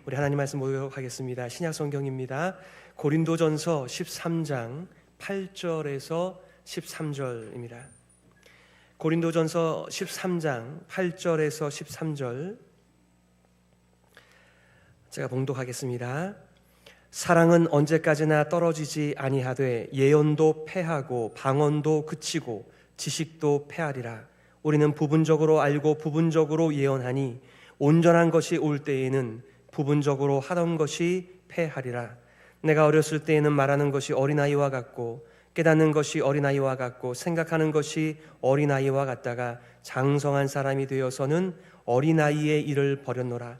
우리 하나님 말씀 보도록 하겠습니다. 신약 성경입니다. 고린도전서 13장 8절에서 13절입니다. 고린도전서 13장 8절에서 13절 제가 봉독하겠습니다. 사랑은 언제까지나 떨어지지 아니하되 예언도 패하고 방언도 그치고 지식도 패하리라. 우리는 부분적으로 알고 부분적으로 예언하니 온전한 것이 올 때에는 부분적으로 하던 것이 패하리라. 내가 어렸을 때에는 말하는 것이 어린아이와 같고 깨닫는 것이 어린아이와 같고 생각하는 것이 어린아이와 같다가 장성한 사람이 되어서는 어린아이의 일을 버렸노라.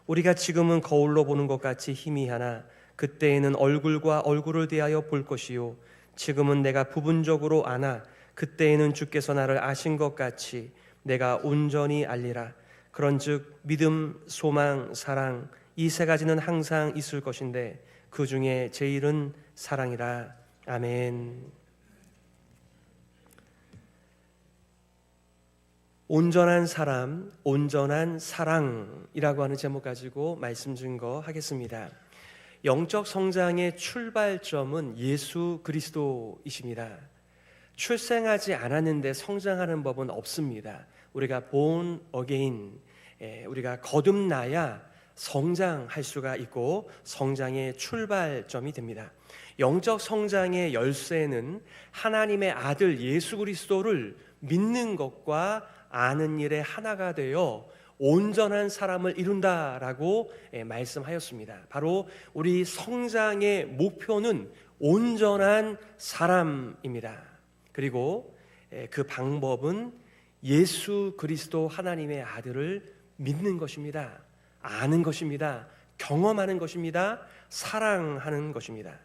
우리가 지금은 거울로 보는 것 같이 희미하나 그때에는 얼굴과 얼굴을 대하여 볼 것이요 지금은 내가 부분적으로 아나 그때에는 주께서 나를 아신 것 같이 내가 온전히 알리라. 그런즉 믿음, 소망, 사랑 이 세 가지는 항상 있을 것인데 그 중에 제일은 사랑이라. 아멘. 온전한 사람, 온전한 사랑이라고 하는 제목 가지고 말씀 증거하겠습니다. 영적 성장의 출발점은 예수 그리스도이십니다. 출생하지 않았는데 성장하는 법은 없습니다. 우리가 born again, 우리가 거듭나야 성장할 수가 있고 성장의 출발점이 됩니다. 영적 성장의 열쇠는 하나님의 아들 예수 그리스도를 믿는 것과 아는 일에 하나가 되어 온전한 사람을 이룬다라고 말씀하였습니다. 바로 우리 성장의 목표는 온전한 사람입니다. 그리고 그 방법은 예수 그리스도 하나님의 아들을 믿는 것입니다. 아는 것입니다. 경험하는 것입니다. 사랑하는 것입니다.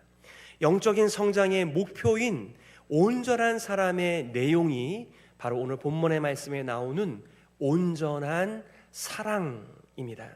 영적인 성장의 목표인 온전한 사람의 내용이 바로 오늘 본문의 말씀에 나오는 온전한 사랑입니다.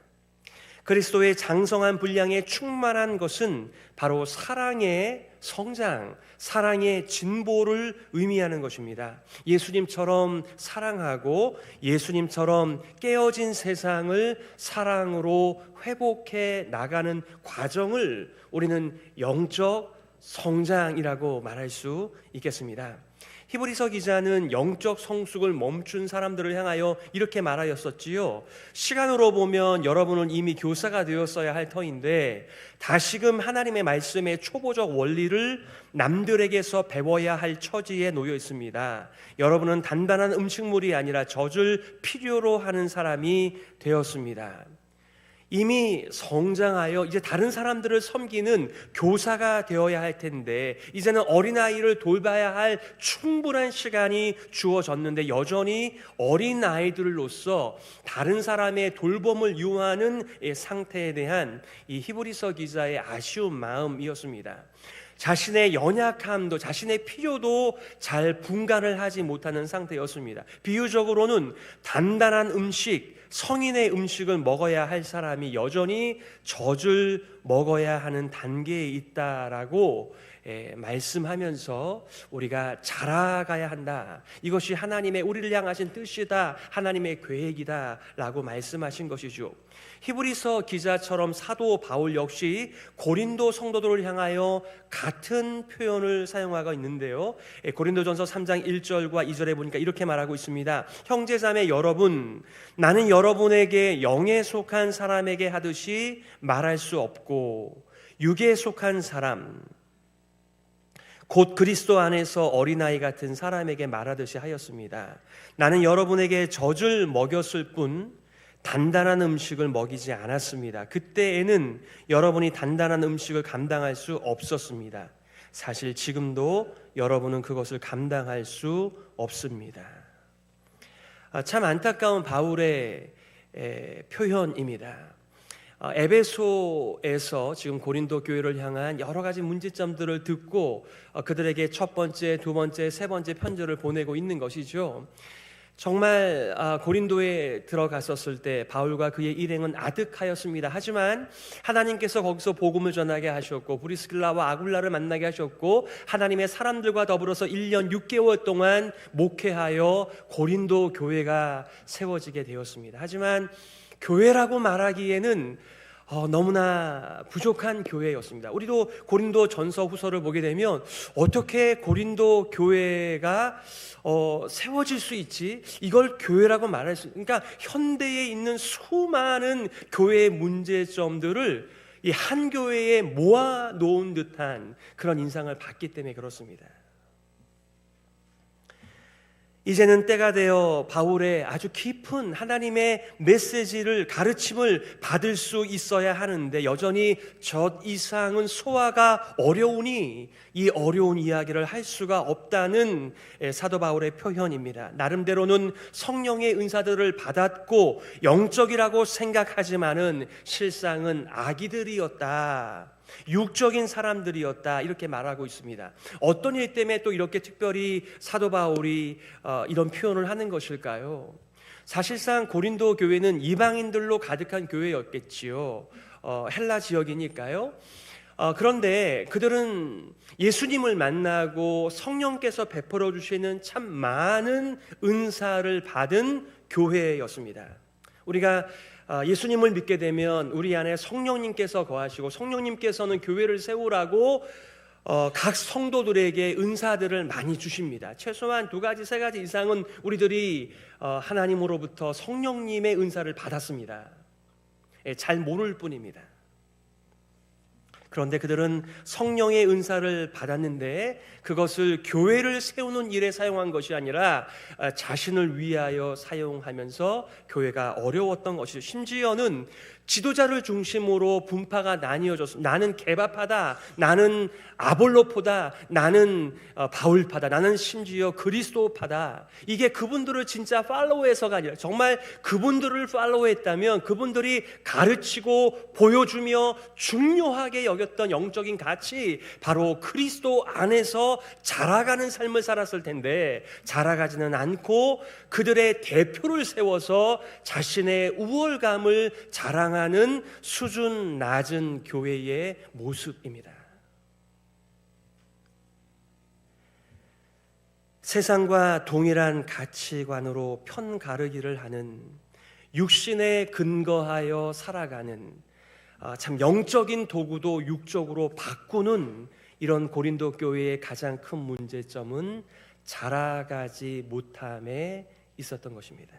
그리스도의 장성한 분량에 충만한 것은 바로 사랑의 성장, 사랑의 진보를 의미하는 것입니다. 예수님처럼 사랑하고 예수님처럼 깨어진 세상을 사랑으로 회복해 나가는 과정을 우리는 영적 성장이라고 말할 수 있겠습니다. 히브리서 기자는 영적 성숙을 멈춘 사람들을 향하여 이렇게 말하였었지요. 시간으로 보면 여러분은 이미 교사가 되었어야 할 터인데 다시금 하나님의 말씀의 초보적 원리를 남들에게서 배워야 할 처지에 놓여 있습니다. 여러분은 단단한 음식물이 아니라 젖을 필요로 하는 사람이 되었습니다. 이미 성장하여 이제 다른 사람들을 섬기는 교사가 되어야 할 텐데 이제는 어린아이를 돌봐야 할 충분한 시간이 주어졌는데 여전히 어린아이들로서 다른 사람의 돌봄을 요하는 상태에 대한 이 히브리서 기자의 아쉬운 마음이었습니다. 자신의 연약함도 자신의 필요도 잘 분간을 하지 못하는 상태였습니다. 비유적으로는 단단한 음식, 성인의 음식을 먹어야 할 사람이 여전히 젖을 먹어야 하는 단계에 있다라고 말씀하면서 우리가 자라가야 한다. 이것이 하나님의 우리를 향하신 뜻이다. 하나님의 계획이다 라고 말씀하신 것이죠. 히브리서 기자처럼 사도 바울 역시 고린도 성도들을 향하여 같은 표현을 사용하고 있는데요. 고린도전서 3장 1절과 2절에 보니까 이렇게 말하고 있습니다. 형제자매 여러분, 나는 여러분에게 영에 속한 사람에게 하듯이 말할 수 없고 육에 속한 사람 곧 그리스도 안에서 어린아이 같은 사람에게 말하듯이 하였습니다. 나는 여러분에게 젖을 먹였을 뿐 단단한 음식을 먹이지 않았습니다. 그때에는 여러분이 단단한 음식을 감당할 수 없었습니다. 사실 지금도 여러분은 그것을 감당할 수 없습니다. 참 안타까운 바울의 표현입니다. 에베소에서 지금 고린도 교회를 향한 여러 가지 문제점들을 듣고 그들에게 첫 번째, 두 번째, 세 번째 편지를 보내고 있는 것이죠. 정말 고린도에 들어갔었을 때 바울과 그의 일행은 아득하였습니다. 하지만 하나님께서 거기서 복음을 전하게 하셨고 브리스길라와 아굴라를 만나게 하셨고 하나님의 사람들과 더불어서 1년 6개월 동안 목회하여 고린도 교회가 세워지게 되었습니다. 하지만 교회라고 말하기에는 너무나 부족한 교회였습니다. 우리도 고린도 전서 후서를 보게 되면 어떻게 고린도 교회가 세워질 수 있지? 이걸 교회라고 말할 수, 그러니까 현대에 있는 수많은 교회의 문제점들을 이 한 교회에 모아 놓은 듯한 그런 인상을 받기 때문에 그렇습니다. 이제는 때가 되어 바울의 아주 깊은 하나님의 메시지를, 가르침을 받을 수 있어야 하는데 여전히 저 이상은 소화가 어려우니 이 어려운 이야기를 할 수가 없다는 사도 바울의 표현입니다. 나름대로는 성령의 은사들을 받았고 영적이라고 생각하지만은 실상은 아기들이었다, 육적인 사람들이었다, 이렇게 말하고 있습니다. 어떤 일 때문에 또 이렇게 특별히 사도 바울이 이런 표현을 하는 것일까요? 사실상 고린도 교회는 이방인들로 가득한 교회였겠지요. 헬라 지역이니까요. 그런데 그들은 예수님을 만나고 성령께서 베풀어 주시는 참 많은 은사를 받은 교회였습니다. 우리가 예수님을 믿게 되면 우리 안에 성령님께서 거하시고 성령님께서는 교회를 세우라고 각 성도들에게 은사들을 많이 주십니다. 최소한 2가지, 3가지 이상은 우리들이 하나님으로부터 성령님의 은사를 받았습니다. 잘 모를 뿐입니다. 그런데 그들은 성령의 은사를 받았는데 그것을 교회를 세우는 일에 사용한 것이 아니라 자신을 위하여 사용하면서 교회가 어려웠던 것이죠. 심지어는 지도자를 중심으로 분파가 나뉘어졌습니다. 나는 개바파다, 나는 아볼로포다, 나는 바울파다, 나는 심지어 그리스도파다. 이게 그분들을 진짜 팔로우해서가 아니라 정말 그분들을 팔로우했다면 그분들이 가르치고 보여주며 중요하게 여겼던 영적인 가치, 바로 그리스도 안에서 자라가는 삶을 살았을 텐데 자라가지는 않고 그들의 대표를 세워서 자신의 우월감을 자랑하는 수준 낮은 교회의 모습입니다. 세상과 동일한 가치관으로 편가르기를 하는, 육신에 근거하여 살아가는, 참 영적인 도구도 육적으로 바꾸는 이런 고린도 교회의 가장 큰 문제점은 자라가지 못함에 있었던 것입니다.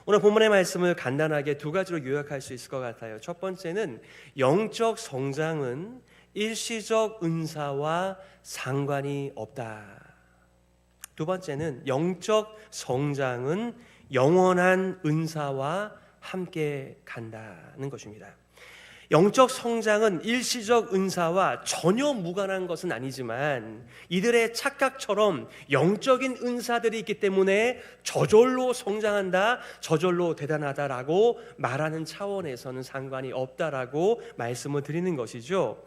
오늘 본문의 말씀을 간단하게 2가지로 요약할 수 있을 것 같아요. 첫 번째는 영적 성장은 일시적 은사와 상관이 없다. 2번째는 영적 성장은 영원한 은사와 함께 간다는 것입니다. 영적 성장은 일시적 은사와 전혀 무관한 것은 아니지만 이들의 착각처럼 영적인 은사들이 있기 때문에 저절로 성장한다, 저절로 대단하다라고 말하는 차원에서는 상관이 없다라고 말씀을 드리는 것이죠.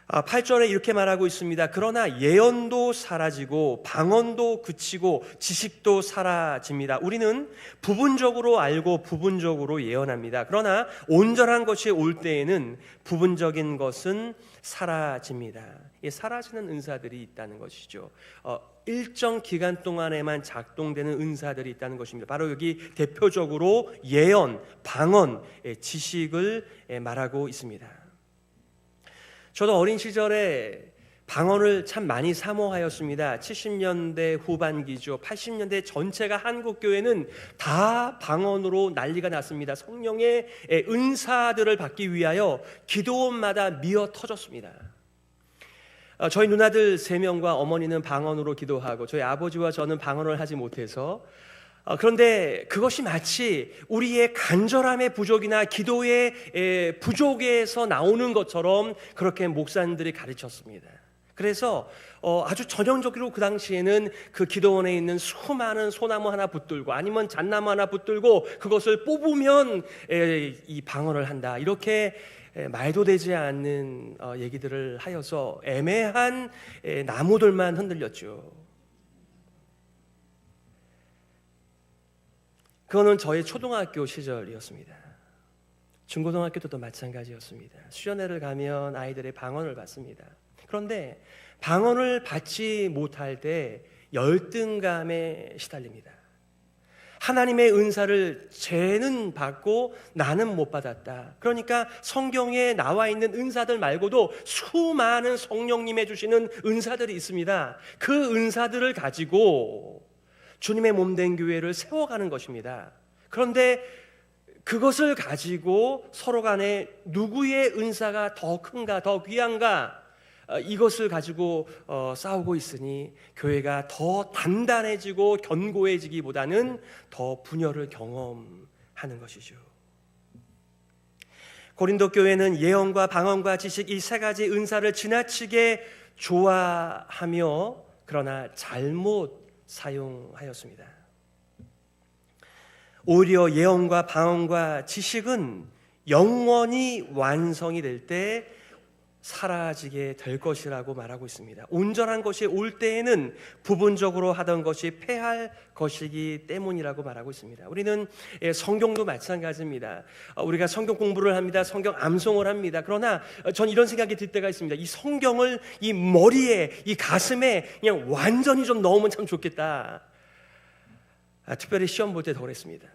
8절에 이렇게 말하고 있습니다. 그러나 예언도 사라지고 방언도 그치고 지식도 사라집니다. 우리는 부분적으로 알고 부분적으로 예언합니다. 그러나 온전한 것이 올 때에는 부분적인 것은 사라집니다. 사라지는 은사들이 있다는 것이죠. 일정 기간 동안에만 작동되는 은사들이 있다는 것입니다. 바로 여기 대표적으로 예언, 방언, 지식을 말하고 있습니다. 저도 어린 시절에 방언을 참 많이 사모하였습니다. 70년대 후반기죠. 80년대 전체가 한국교회는 다 방언으로 난리가 났습니다. 성령의 은사들을 받기 위하여 기도원마다 미어 터졌습니다. 저희 누나들 3명과 어머니는 방언으로 기도하고 저희 아버지와 저는 방언을 하지 못해서, 그런데 그것이 마치 우리의 간절함의 부족이나 기도의 부족에서 나오는 것처럼 그렇게 목사님들이 가르쳤습니다. 그래서 아주 전형적으로 그 당시에는 그 기도원에 있는 수많은 소나무 하나 붙들고 아니면 잣나무 하나 붙들고 그것을 뽑으면 이 방언을 한다, 이렇게 말도 되지 않는 얘기들을 하여서 애매한 나무들만 흔들렸죠. 그거는 저의 초등학교 시절이었습니다. 중고등학교 때도 마찬가지였습니다. 수련회를 가면 아이들의 방언을 받습니다. 그런데 방언을 받지 못할 때 열등감에 시달립니다. 하나님의 은사를 쟤는 받고 나는 못 받았다. 그러니까 성경에 나와 있는 은사들 말고도 수많은 성령님의 주시는 은사들이 있습니다. 그 은사들을 가지고 주님의 몸된 교회를 세워가는 것입니다. 그런데 그것을 가지고 서로 간에 누구의 은사가 더 큰가, 더 귀한가, 이것을 가지고 싸우고 있으니 교회가 더 단단해지고 견고해지기보다는 더 분열을 경험하는 것이죠. 고린도 교회는 예언과 방언과 지식 이 세 가지 은사를 지나치게 좋아하며 그러나 잘못 사용하였습니다. 오히려 예언과 방언과 지식은 영원히 완성이 될 때 사라지게 될 것이라고 말하고 있습니다. 온전한 것이 올 때에는 부분적으로 하던 것이 패할 것이기 때문이라고 말하고 있습니다. 우리는 성경도 마찬가지입니다. 우리가 성경 공부를 합니다. 성경 암송을 합니다. 그러나 전 이런 생각이 들 때가 있습니다. 이 성경을 이 머리에, 이 가슴에 그냥 완전히 좀 넣으면 참 좋겠다. 특별히 시험 볼 때 더 그랬습니다.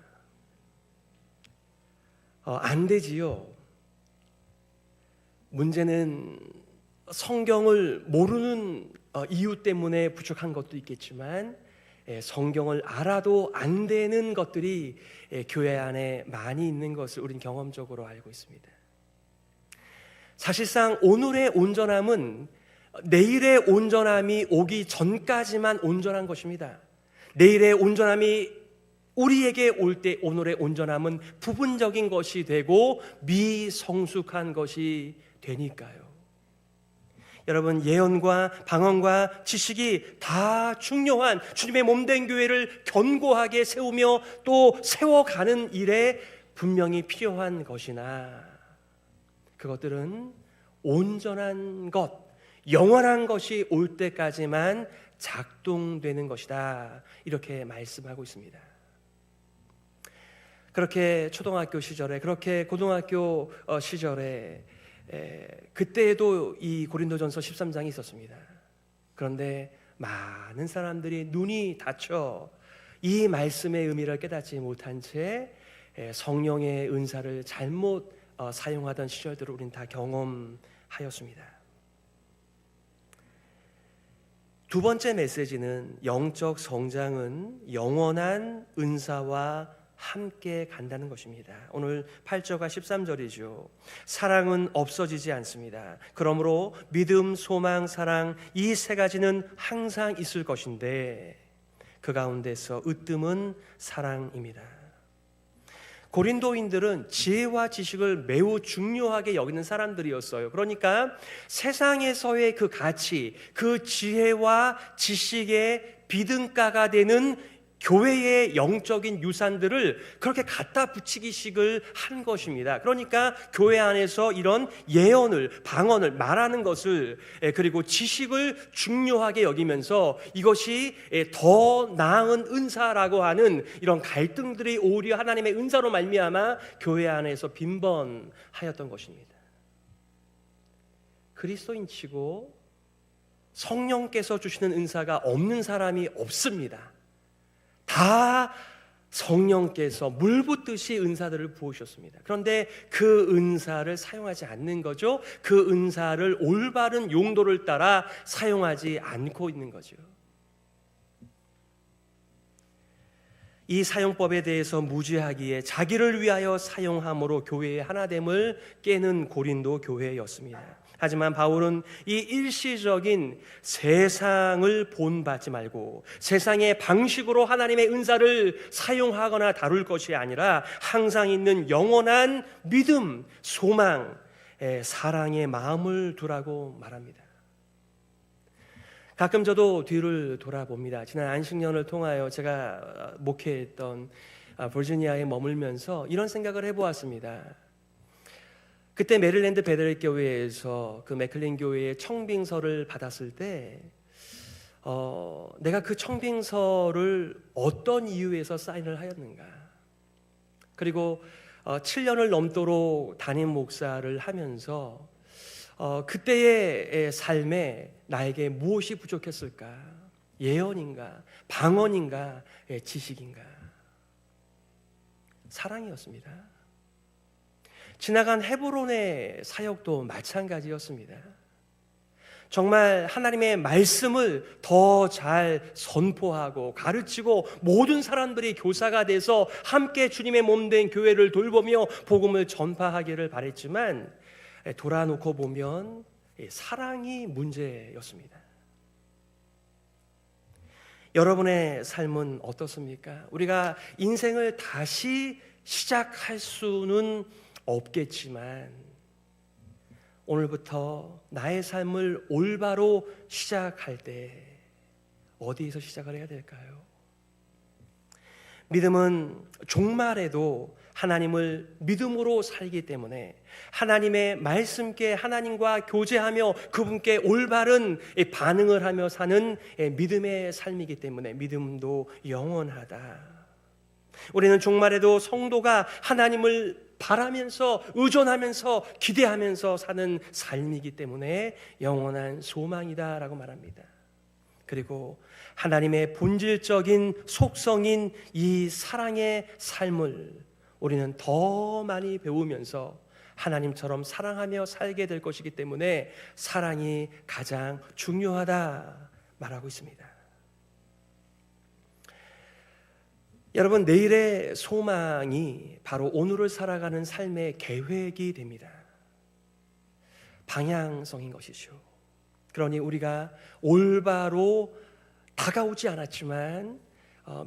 안 되지요. 문제는 성경을 모르는 이유 때문에 부족한 것도 있겠지만 성경을 알아도 안 되는 것들이 교회 안에 많이 있는 것을 우린 경험적으로 알고 있습니다. 사실상 오늘의 온전함은 내일의 온전함이 오기 전까지만 온전한 것입니다. 내일의 온전함이 우리에게 올 때 오늘의 온전함은 부분적인 것이 되고 미성숙한 것이 되니까요. 여러분, 예언과 방언과 지식이 다 중요한 주님의 몸된 교회를 견고하게 세우며 또 세워가는 일에 분명히 필요한 것이나 그것들은 온전한 것, 영원한 것이 올 때까지만 작동되는 것이다. 이렇게 말씀하고 있습니다. 그렇게 초등학교 시절에, 그렇게 고등학교 시절에 그때에도 이 고린도전서 13장이 있었습니다. 그런데 많은 사람들이 눈이 닫혀 이 말씀의 의미를 깨닫지 못한 채 성령의 은사를 잘못 사용하던 시절들을 우린 다 경험하였습니다. 두 번째 메시지는 영적 성장은 영원한 은사와 함께 간다는 것입니다. 오늘 8절과 13절이죠. 사랑은 없어지지 않습니다. 그러므로 믿음, 소망, 사랑 이 세 가지는 항상 있을 것인데 그 가운데서 으뜸은 사랑입니다. 고린도인들은 지혜와 지식을 매우 중요하게 여기는 사람들이었어요. 그러니까 세상에서의 그 가치, 그 지혜와 지식의 비등가가 되는 교회의 영적인 유산들을 그렇게 갖다 붙이기식을 한 것입니다. 그러니까 교회 안에서 이런 예언을, 방언을 말하는 것을, 그리고 지식을 중요하게 여기면서 이것이 더 나은 은사라고 하는 이런 갈등들이 오히려 하나님의 은사로 말미암아 교회 안에서 빈번하였던 것입니다. 그리스도인치고 성령께서 주시는 은사가 없는 사람이 없습니다. 다 성령께서 물 붓듯이 은사들을 부으셨습니다. 그런데 그 은사를 사용하지 않는 거죠. 그 은사를 올바른 용도를 따라 사용하지 않고 있는 거죠. 이 사용법에 대해서 무지하기에 자기를 위하여 사용함으로 교회의 하나됨을 깨는 고린도 교회였습니다. 하지만 바울은 이 일시적인 세상을 본받지 말고 세상의 방식으로 하나님의 은사를 사용하거나 다룰 것이 아니라 항상 있는 영원한 믿음, 소망, 사랑의 마음을 두라고 말합니다. 가끔 저도 뒤를 돌아봅니다. 지난 안식년을 통하여 제가 목회했던 버지니아에 머물면서 이런 생각을 해보았습니다. 그때 메릴랜드 베델 교회에서 그 맥클린 교회의 청빙서를 받았을 때 내가 그 청빙서를 어떤 이유에서 사인을 하였는가, 그리고 7년을 넘도록 담임 목사를 하면서 그때의 삶에 나에게 무엇이 부족했을까? 예언인가? 방언인가? 지식인가? 사랑이었습니다. 지나간 헤브론의 사역도 마찬가지였습니다. 정말 하나님의 말씀을 더 잘 선포하고 가르치고 모든 사람들이 교사가 돼서 함께 주님의 몸된 교회를 돌보며 복음을 전파하기를 바랬지만 돌아놓고 보면 사랑이 문제였습니다. 여러분의 삶은 어떻습니까? 우리가 인생을 다시 시작할 수는 없겠지만 오늘부터 나의 삶을 올바로 시작할 때 어디에서 시작을 해야 될까요? 믿음은 종말에도 하나님을 믿음으로 살기 때문에 하나님의 말씀께 하나님과 교제하며 그분께 올바른 반응을 하며 사는 믿음의 삶이기 때문에 믿음도 영원하다. 우리는 종말에도 성도가 하나님을 바라면서 의존하면서 기대하면서 사는 삶이기 때문에 영원한 소망이다라고 말합니다. 그리고 하나님의 본질적인 속성인 이 사랑의 삶을 우리는 더 많이 배우면서 하나님처럼 사랑하며 살게 될 것이기 때문에 사랑이 가장 중요하다 말하고 있습니다. 여러분, 내일의 소망이 바로 오늘을 살아가는 삶의 계획이 됩니다. 방향성인 것이죠. 그러니 우리가 올바로 다가오지 않았지만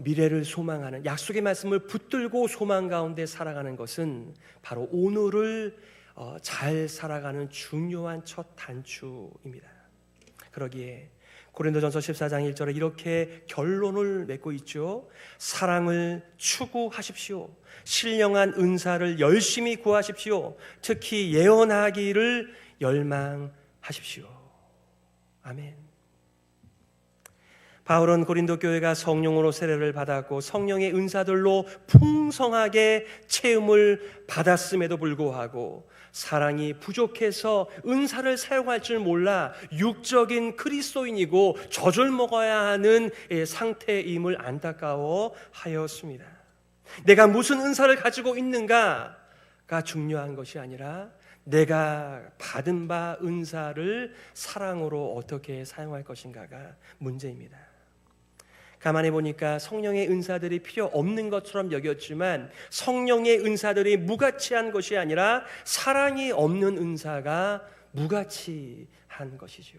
미래를 소망하는 약속의 말씀을 붙들고 소망 가운데 살아가는 것은 바로 오늘을 잘 살아가는 중요한 첫 단추입니다. 그러기에 고린도전서 14장 1절에 이렇게 결론을 맺고 있죠. 사랑을 추구하십시오. 신령한 은사를 열심히 구하십시오. 특히 예언하기를 열망하십시오. 아멘. 바울은 고린도 교회가 성령으로 세례를 받았고 성령의 은사들로 풍성하게 체험을 받았음에도 불구하고 사랑이 부족해서 은사를 사용할 줄 몰라 육적인 그리스도인이고 젖을 먹어야 하는 상태임을 안타까워하였습니다. 내가 무슨 은사를 가지고 있는가가 중요한 것이 아니라 내가 받은 바 은사를 사랑으로 어떻게 사용할 것인가가 문제입니다. 가만히 보니까 성령의 은사들이 필요 없는 것처럼 여겼지만 성령의 은사들이 무가치한 것이 아니라 사랑이 없는 은사가 무가치한 것이죠.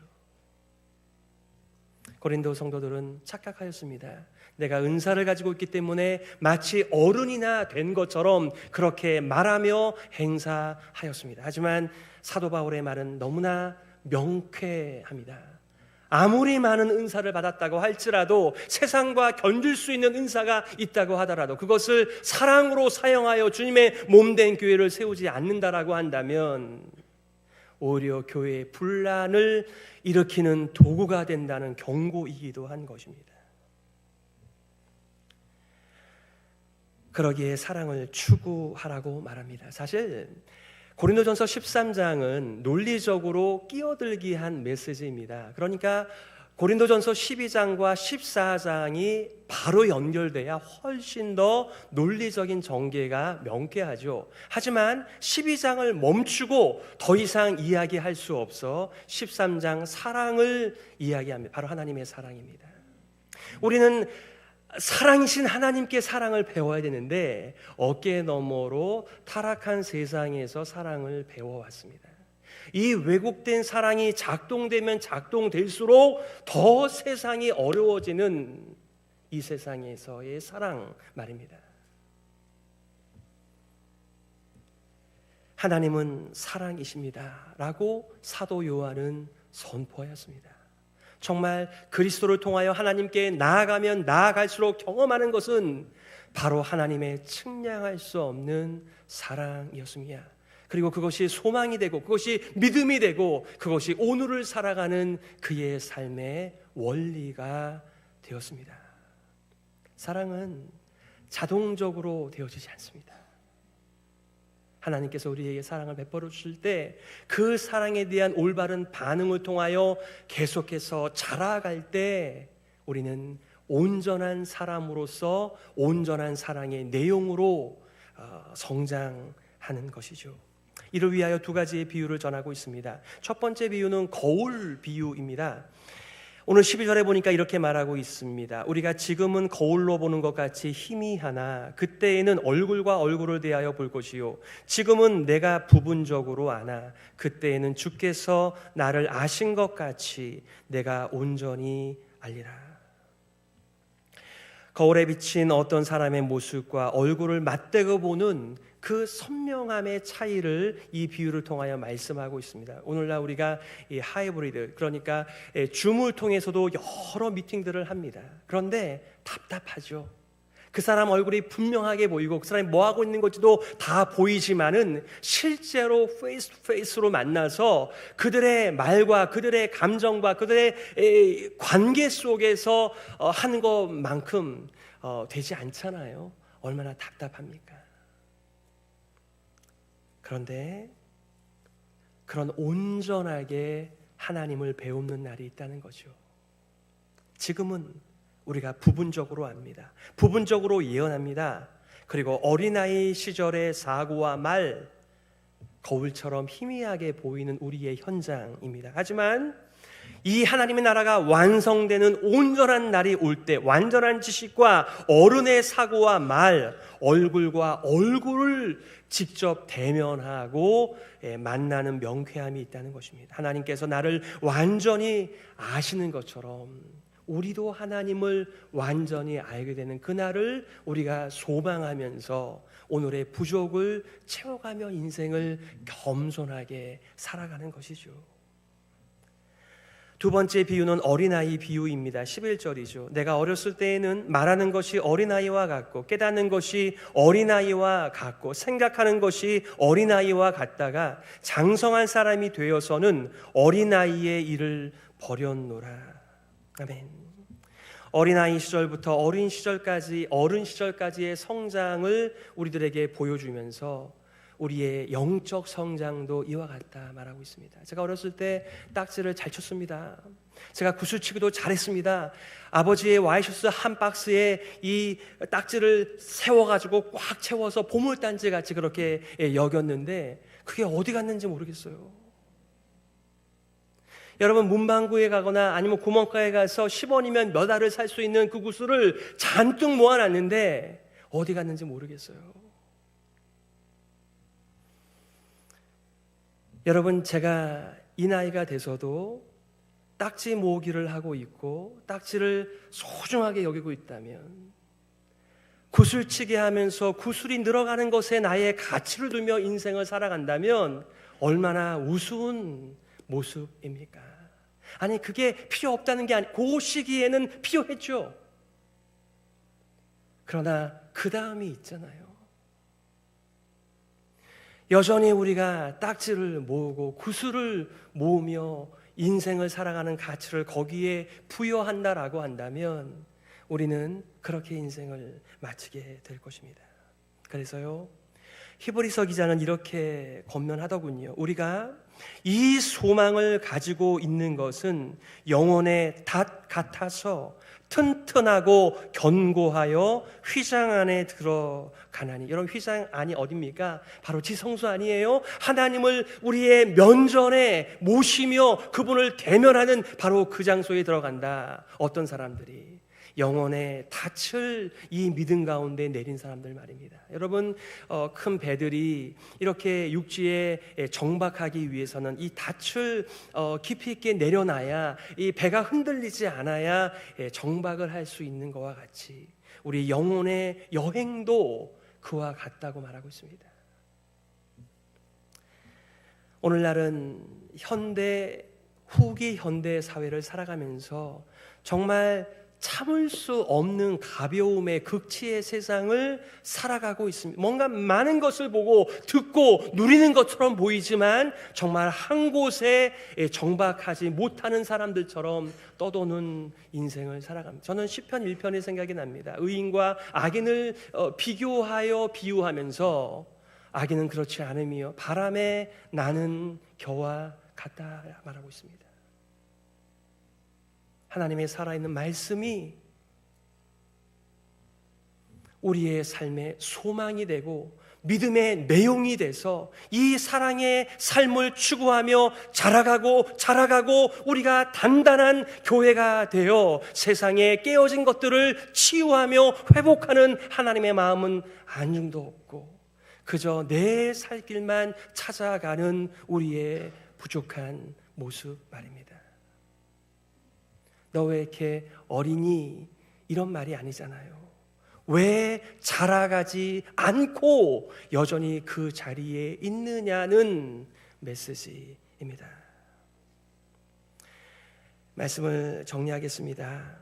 고린도 성도들은 착각하였습니다. 내가 은사를 가지고 있기 때문에 마치 어른이나 된 것처럼 그렇게 말하며 행사하였습니다. 하지만 사도 바울의 말은 너무나 명쾌합니다. 아무리 많은 은사를 받았다고 할지라도 세상과 견줄 수 있는 은사가 있다고 하더라도 그것을 사랑으로 사용하여 주님의 몸된 교회를 세우지 않는다라고 한다면 오히려 교회의 분란을 일으키는 도구가 된다는 경고이기도 한 것입니다. 그러기에 사랑을 추구하라고 말합니다. 사실 고린도전서 13장은 논리적으로 끼어들기 한 메시지입니다. 그러니까 고린도전서 12장과 14장이 바로 연결돼야 훨씬 더 논리적인 전개가 명쾌하죠. 하지만 12장을 멈추고 더 이상 이야기할 수 없어 13장 사랑을 이야기합니다. 바로 하나님의 사랑입니다. 우리는 사랑이신 하나님께 사랑을 배워야 되는데 어깨 너머로 타락한 세상에서 사랑을 배워왔습니다. 이 왜곡된 사랑이 작동되면 작동될수록 더 세상이 어려워지는 이 세상에서의 사랑 말입니다. 하나님은 사랑이십니다 라고 사도 요한은 선포하였습니다. 정말 그리스도를 통하여 하나님께 나아가면 나아갈수록 경험하는 것은 바로 하나님의 측량할 수 없는 사랑이었습니다. 그리고 그것이 소망이 되고 그것이 믿음이 되고 그것이 오늘을 살아가는 그의 삶의 원리가 되었습니다. 사랑은 자동적으로 되어지지 않습니다. 하나님께서 우리에게 사랑을 베풀어 주실 때 그 사랑에 대한 올바른 반응을 통하여 계속해서 자라갈 때 우리는 온전한 사람으로서 온전한 사랑의 내용으로 성장하는 것이죠. 이를 위하여 두 가지의 비유를 전하고 있습니다. 첫 번째 비유는 거울 비유입니다. 오늘 12절에 보니까 이렇게 말하고 있습니다. 우리가 지금은 거울로 보는 것 같이 희미하나 그때에는 얼굴과 얼굴을 대하여 볼 것이요 지금은 내가 부분적으로 아나 그때에는 주께서 나를 아신 것 같이 내가 온전히 알리라. 거울에 비친 어떤 사람의 모습과 얼굴을 맞대고 보는 그 선명함의 차이를 이 비유를 통하여 말씀하고 있습니다. 오늘날 우리가 이 하이브리드, 그러니까 줌을 통해서도 여러 미팅들을 합니다. 그런데 답답하죠. 그 사람 얼굴이 분명하게 보이고 그 사람이 뭐 하고 있는 건지도 다 보이지만은 실제로 페이스 투 페이스로 만나서 그들의 말과 그들의 감정과 그들의 관계 속에서 하는 것만큼 되지 않잖아요. 얼마나 답답합니까? 그런데 그런 온전하게 하나님을 배우는 날이 있다는 거죠. 지금은 우리가 부분적으로 압니다. 부분적으로 예언합니다. 그리고 어린아이 시절의 사고와 말, 거울처럼 희미하게 보이는 우리의 현장입니다. 하지만 이 하나님의 나라가 완성되는 온전한 날이 올 때 완전한 지식과 어른의 사고와 말, 얼굴과 얼굴을 직접 대면하고 만나는 명쾌함이 있다는 것입니다. 하나님께서 나를 완전히 아시는 것처럼 우리도 하나님을 완전히 알게 되는 그날을 우리가 소망하면서 오늘의 부족을 채워가며 인생을 겸손하게 살아가는 것이죠. 두 번째 비유는 어린아이 비유입니다. 11절이죠. 내가 어렸을 때에는 말하는 것이 어린아이와 같고 깨닫는 것이 어린아이와 같고 생각하는 것이 어린아이와 같다가 장성한 사람이 되어서는 어린아이의 일을 버렸노라. 아멘. 어린아이 시절부터 어른 시절까지의 성장을 우리들에게 보여주면서 우리의 영적 성장도 이와 같다 말하고 있습니다. 제가 어렸을 때 딱지를 잘 쳤습니다. 제가 구슬치기도 잘했습니다. 아버지의 와이셔츠 한 박스에 이 딱지를 세워가지고 꽉 채워서 보물단지 같이 그렇게 여겼는데 그게 어디 갔는지 모르겠어요. 여러분 문방구에 가거나 아니면 구멍가에 가서 10원이면 몇 알을 살 수 있는 그 구슬을 잔뜩 모아놨는데 어디 갔는지 모르겠어요. 여러분 제가 이 나이가 돼서도 딱지 모으기를 하고 있고 딱지를 소중하게 여기고 있다면 구슬치기 하면서 구슬이 늘어가는 것에 나의 가치를 두며 인생을 살아간다면 얼마나 우스운 모습입니까? 아니 그게 필요 없다는 게 아니고 그 시기에는 필요했죠. 그러나 그 다음이 있잖아요. 여전히 우리가 딱지를 모으고 구슬을 모으며 인생을 살아가는 가치를 거기에 부여한다라고 한다면 우리는 그렇게 인생을 마치게 될 것입니다. 그래서요 히브리서 기자는 이렇게 권면하더군요. 우리가 이 소망을 가지고 있는 것은 영혼의 닷 같아서 튼튼하고 견고하여 휘장 안에 들어가나니. 여러분 휘장 안이 어딥니까? 바로 지성소 아니에요? 하나님을 우리의 면전에 모시며 그분을 대면하는 바로 그 장소에 들어간다. 어떤 사람들이 영혼의 닻을 이 믿음 가운데 내린 사람들 말입니다. 여러분 큰 배들이 이렇게 육지에 정박하기 위해서는 이 닻을 깊이 있게 내려놔야 이 배가 흔들리지 않아야 정박을 할 수 있는 것과 같이 우리 영혼의 여행도 그와 같다고 말하고 있습니다. 오늘날은 후기 현대 사회를 살아가면서 정말 참을 수 없는 가벼움의 극치의 세상을 살아가고 있습니다. 뭔가 많은 것을 보고 듣고 누리는 것처럼 보이지만 정말 한 곳에 정박하지 못하는 사람들처럼 떠도는 인생을 살아갑니다. 저는 시편 1편의 생각이 납니다. 의인과 악인을 비유하면서 악인은 그렇지 않으며 바람에 나는 겨와 같다 말하고 있습니다. 하나님의 살아있는 말씀이 우리의 삶의 소망이 되고 믿음의 내용이 돼서 이 사랑의 삶을 추구하며 자라가고 우리가 단단한 교회가 되어 세상에 깨어진 것들을 치유하며 회복하는 하나님의 마음은 안중도 없고 그저 내 살 길만 찾아가는 우리의 부족한 모습 말입니다. 너 왜 이렇게 어리니? 이런 말이 아니잖아요. 왜 자라가지 않고 여전히 그 자리에 있느냐는 메시지입니다. 말씀을 정리하겠습니다.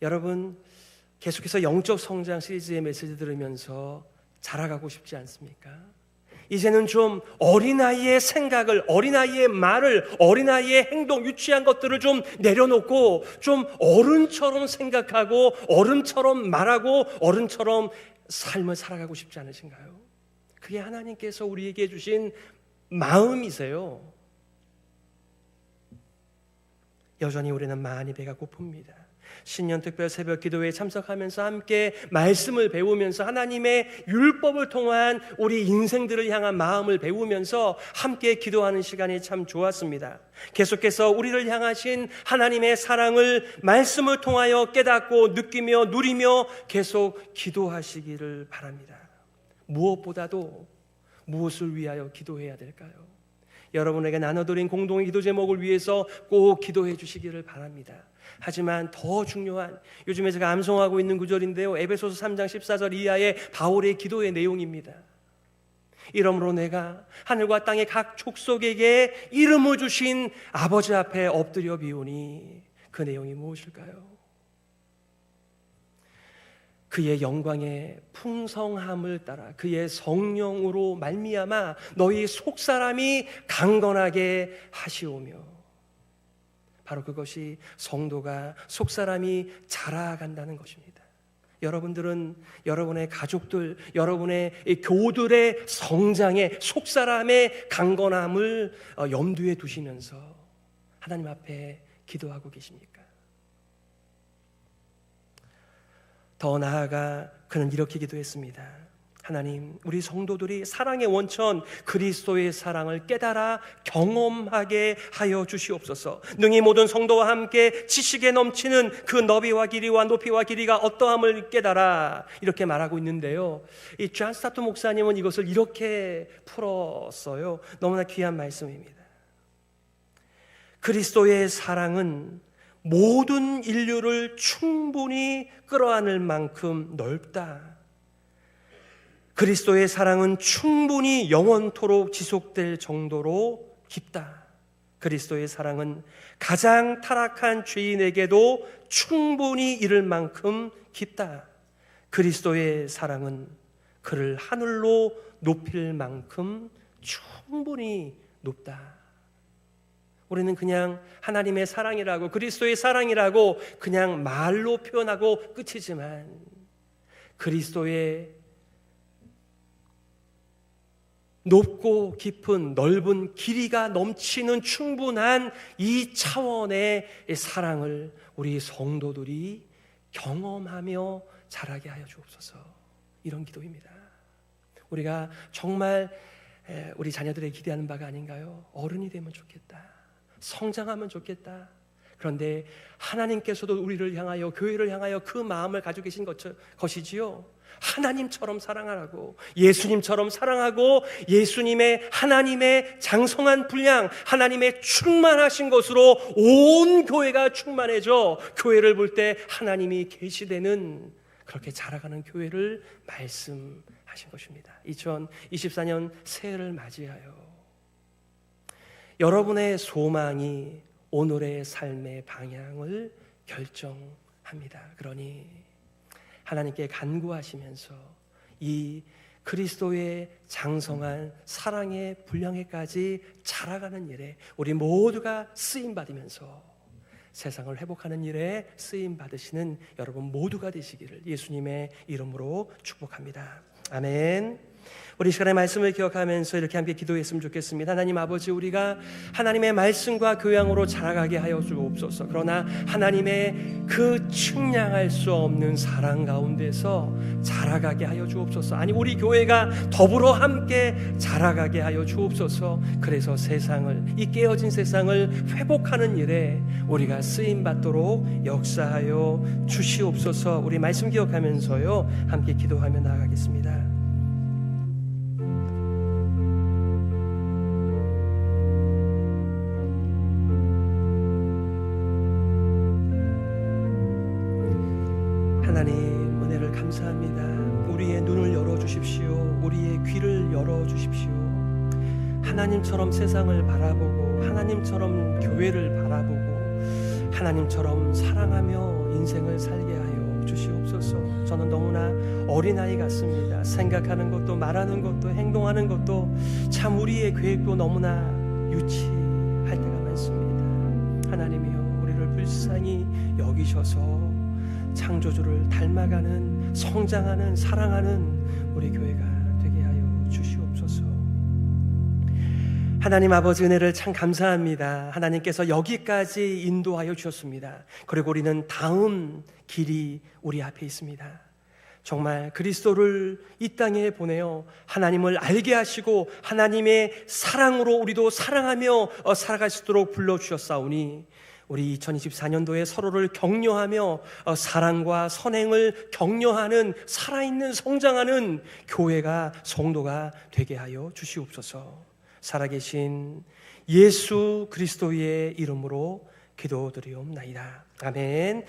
여러분, 계속해서 영적 성장 시리즈의 메시지 들으면서 자라가고 싶지 않습니까? 이제는 좀 어린아이의 생각을, 어린아이의 말을, 어린아이의 행동, 유치한 것들을 좀 내려놓고 좀 어른처럼 생각하고 어른처럼 말하고 어른처럼 삶을 살아가고 싶지 않으신가요? 그게 하나님께서 우리에게 주신 마음이세요. 여전히 우리는 많이 배가 고픕니다. 신년 특별 새벽 기도회에 참석하면서 함께 말씀을 배우면서 하나님의 율법을 통한 우리 인생들을 향한 마음을 배우면서 함께 기도하는 시간이 참 좋았습니다. 계속해서 우리를 향하신 하나님의 사랑을 말씀을 통하여 깨닫고 느끼며 누리며 계속 기도하시기를 바랍니다. 무엇보다도 무엇을 위하여 기도해야 될까요? 여러분에게 나눠드린 공동의 기도 제목을 위해서 꼭 기도해 주시기를 바랍니다. 하지만 더 중요한, 요즘에 제가 암송하고 있는 구절인데요, 에베소서 3장 14절 이하의 바울의 기도의 내용입니다. 이러므로 내가 하늘과 땅의 각 족속에게 이름을 주신 아버지 앞에 엎드려 비오니, 그 내용이 무엇일까요? 그의 영광의 풍성함을 따라 그의 성령으로 말미암아 너희 속사람이 강건하게 하시오며, 바로 그것이 성도가 속사람이 자라간다는 것입니다. 여러분들은 여러분의 가족들, 여러분의 교우들의 성장에 속사람의 강건함을 염두에 두시면서 하나님 앞에 기도하고 계십니까? 더 나아가 그는 이렇게 기도했습니다. 하나님, 우리 성도들이 사랑의 원천 그리스도의 사랑을 깨달아 경험하게 하여 주시옵소서. 능히 모든 성도와 함께 지식에 넘치는 그 너비와 길이와 높이와 길이가 어떠함을 깨달아, 이렇게 말하고 있는데요, 이 존 스타트 목사님은 이것을 이렇게 풀었어요. 너무나 귀한 말씀입니다. 그리스도의 사랑은 모든 인류를 충분히 끌어안을 만큼 넓다. 그리스도의 사랑은 충분히 영원토록 지속될 정도로 깊다. 그리스도의 사랑은 가장 타락한 죄인에게도 충분히 이를 만큼 깊다. 그리스도의 사랑은 그를 하늘로 높일 만큼 충분히 높다. 우리는 그냥 하나님의 사랑이라고, 그리스도의 사랑이라고 그냥 말로 표현하고 끝이지만, 그리스도의 높고 깊은 넓은 길이가 넘치는 충분한 이 차원의 사랑을 우리 성도들이 경험하며 자라게 하여 주옵소서. 이런 기도입니다. 우리가 정말 우리 자녀들에게 기대하는 바가 아닌가요? 어른이 되면 좋겠다, 성장하면 좋겠다. 그런데 하나님께서도 우리를 향하여, 교회를 향하여 그 마음을 가지고 계신 것이지요. 하나님처럼 사랑하라고, 예수님처럼 사랑하고, 예수님의 하나님의 장성한 분량, 하나님의 충만하신 것으로 온 교회가 충만해져 교회를 볼 때 하나님이 계시되는, 그렇게 자라가는 교회를 말씀하신 것입니다. 2024년 새해를 맞이하여 여러분의 소망이 오늘의 삶의 방향을 결정합니다. 그러니 하나님께 간구하시면서 이 그리스도의 장성한 사랑의 분량에까지 자라가는 일에 우리 모두가 쓰임받으면서 세상을 회복하는 일에 쓰임받으시는 여러분 모두가 되시기를 예수님의 이름으로 축복합니다. 아멘. 우리 시간의 말씀을 기억하면서 이렇게 함께 기도했으면 좋겠습니다. 하나님 아버지, 우리가 하나님의 말씀과 교양으로 자라가게 하여 주옵소서. 그러나 하나님의 그 측량할 수 없는 사랑 가운데서 자라가게 하여 주옵소서. 아니, 우리 교회가 더불어 함께 자라가게 하여 주옵소서. 그래서 세상을, 이 깨어진 세상을 회복하는 일에 우리가 쓰임받도록 역사하여 주시옵소서. 우리 말씀 기억하면서요 함께 기도하며 나아가겠습니다. 하나님, 은혜를 감사합니다. 우리의 눈을 열어주십시오. 우리의 귀를 열어주십시오. 하나님처럼 세상을 바라보고, 하나님처럼 교회를 바라보고, 하나님처럼 사랑하며 인생을 살게 하여 주시옵소서. 저는 너무나 어린아이 같습니다. 생각하는 것도, 말하는 것도, 행동하는 것도 참 우리의 계획도 너무나 유치할 때가 많습니다. 하나님이여, 우리를 불쌍히 여기셔서 창조주를 닮아가는, 성장하는, 사랑하는 우리 교회가 되게 하여 주시옵소서. 하나님 아버지, 은혜를 참 감사합니다. 하나님께서 여기까지 인도하여 주셨습니다. 그리고 우리는 다음 길이 우리 앞에 있습니다. 정말 그리스도를 이 땅에 보내어 하나님을 알게 하시고 하나님의 사랑으로 우리도 사랑하며 살아갈 수 있도록 불러주셨사오니, 우리 2024년도에 서로를 격려하며 사랑과 선행을 격려하는 살아있는, 성장하는 교회가, 성도가 되게 하여 주시옵소서. 살아계신 예수 그리스도의 이름으로 기도드리옵나이다. 아멘.